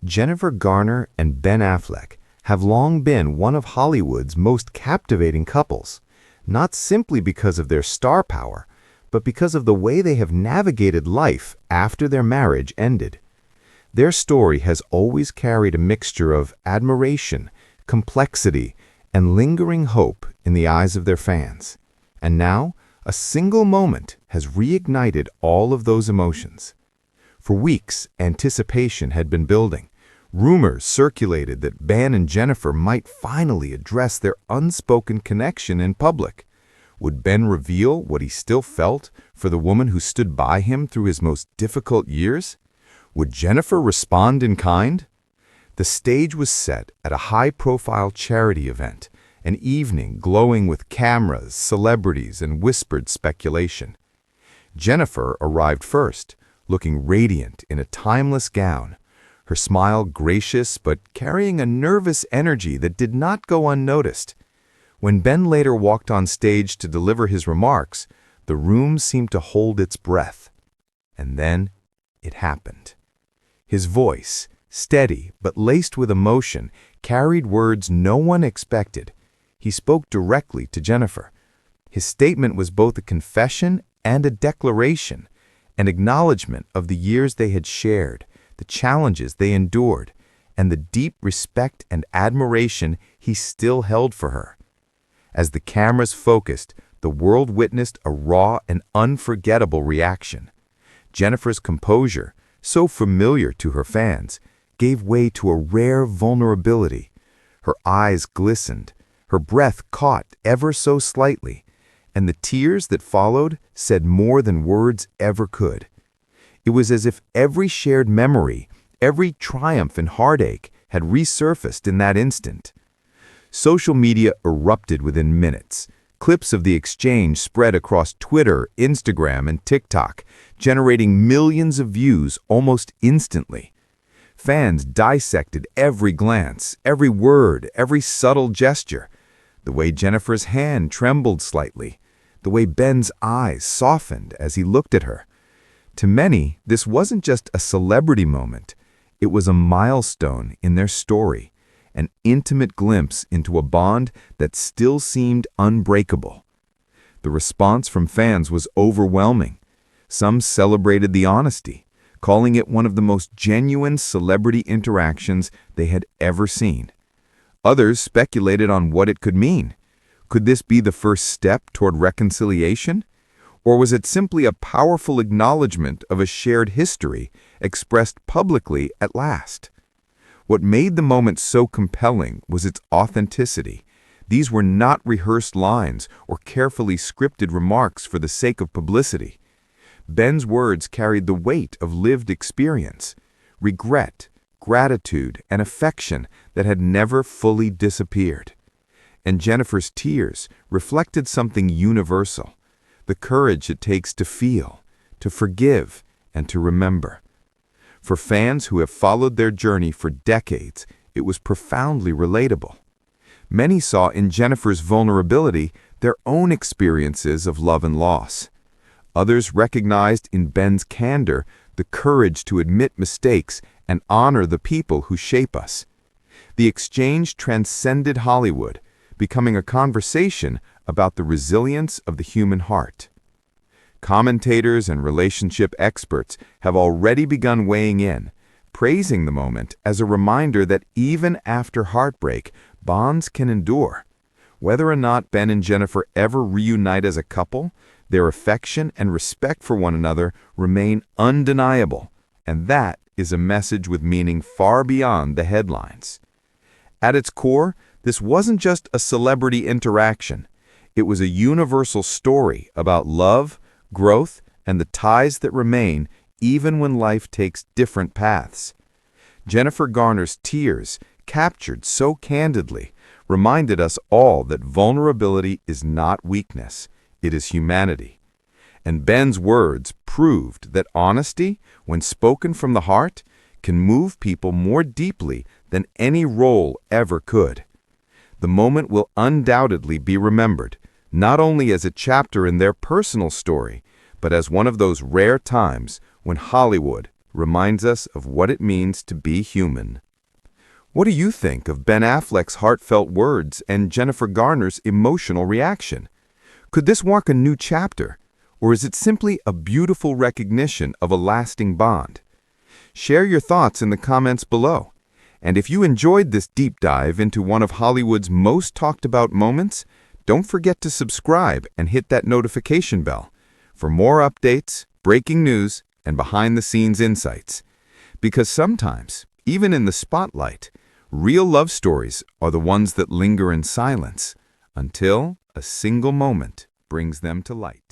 Jennifer Garner and Ben Affleck have long been one of Hollywood's most captivating couples, not simply because of their star power, but because of the way they have navigated life after their marriage ended. Their story has always carried a mixture of admiration, complexity, and lingering hope in the eyes of their fans. And now, a single moment has reignited all of those emotions. For weeks, anticipation had been building. Rumors circulated that Ben and Jennifer might finally address their unspoken connection in public. Would Ben reveal what he still felt for the woman who stood by him through his most difficult years? Would Jennifer respond in kind? The stage was set at a high-profile charity event, an evening glowing with cameras, celebrities, and whispered speculation. Jennifer arrived first, looking radiant in a timeless gown, her smile gracious but carrying a nervous energy that did not go unnoticed. When Ben later walked on stage to deliver his remarks, the room seemed to hold its breath. And then it happened. His voice, steady but laced with emotion, carried words no one expected. He spoke directly to Jennifer. His statement was both a confession and a declaration, an acknowledgement of the years they had shared, the challenges they endured, and the deep respect and admiration he still held for her. As the cameras focused, the world witnessed a raw and unforgettable reaction. Jennifer's composure, so familiar to her fans, gave way to a rare vulnerability. Her eyes glistened, her breath caught ever so slightly, and the tears that followed said more than words ever could. It was as if every shared memory, every triumph and heartache had resurfaced in that instant. Social media erupted within minutes. Clips of the exchange spread across Twitter, Instagram, and TikTok, generating millions of views almost instantly. Fans dissected every glance, every word, every subtle gesture. The way Jennifer's hand trembled slightly, the way Ben's eyes softened as he looked at her. To many, this wasn't just a celebrity moment. It was a milestone in their story, an intimate glimpse into a bond that still seemed unbreakable. The response from fans was overwhelming. Some celebrated the honesty, calling it one of the most genuine celebrity interactions they had ever seen. Others speculated on what it could mean. Could this be the first step toward reconciliation? Or was it simply a powerful acknowledgement of a shared history expressed publicly at last? What made the moment so compelling was its authenticity. These were not rehearsed lines or carefully scripted remarks for the sake of publicity. Ben's words carried the weight of lived experience, regret, gratitude, and affection that had never fully disappeared. And Jennifer's tears reflected something universal, the courage it takes to feel, to forgive, and to remember. For fans who have followed their journey for decades, it was profoundly relatable. Many saw in Jennifer's vulnerability their own experiences of love and loss. Others recognized in Ben's candor the courage to admit mistakes and honor the people who shape us. The exchange transcended Hollywood, becoming a conversation about the resilience of the human heart. Commentators and relationship experts have already begun weighing in, praising the moment as a reminder that even after heartbreak, bonds can endure. Whether or not Ben and Jennifer ever reunite as a couple, their affection and respect for one another remain undeniable, and that is a message with meaning far beyond the headlines. At its core, this wasn't just a celebrity interaction. It was a universal story about love, growth, and the ties that remain even when life takes different paths. Jennifer Garner's tears, captured so candidly, reminded us all that vulnerability is not weakness, it is humanity. And Ben's words proved that honesty, when spoken from the heart, can move people more deeply than any role ever could. The moment will undoubtedly be remembered, not only as a chapter in their personal story, but as one of those rare times when Hollywood reminds us of what it means to be human. What do you think of Ben Affleck's heartfelt words and Jennifer Garner's emotional reaction? Could this mark a new chapter, or is it simply a beautiful recognition of a lasting bond? Share your thoughts in the comments below. And if you enjoyed this deep dive into one of Hollywood's most talked about moments, don't forget to subscribe and hit that notification bell for more updates, breaking news, and behind-the-scenes insights. Because sometimes, even in the spotlight, real love stories are the ones that linger in silence until a single moment brings them to light.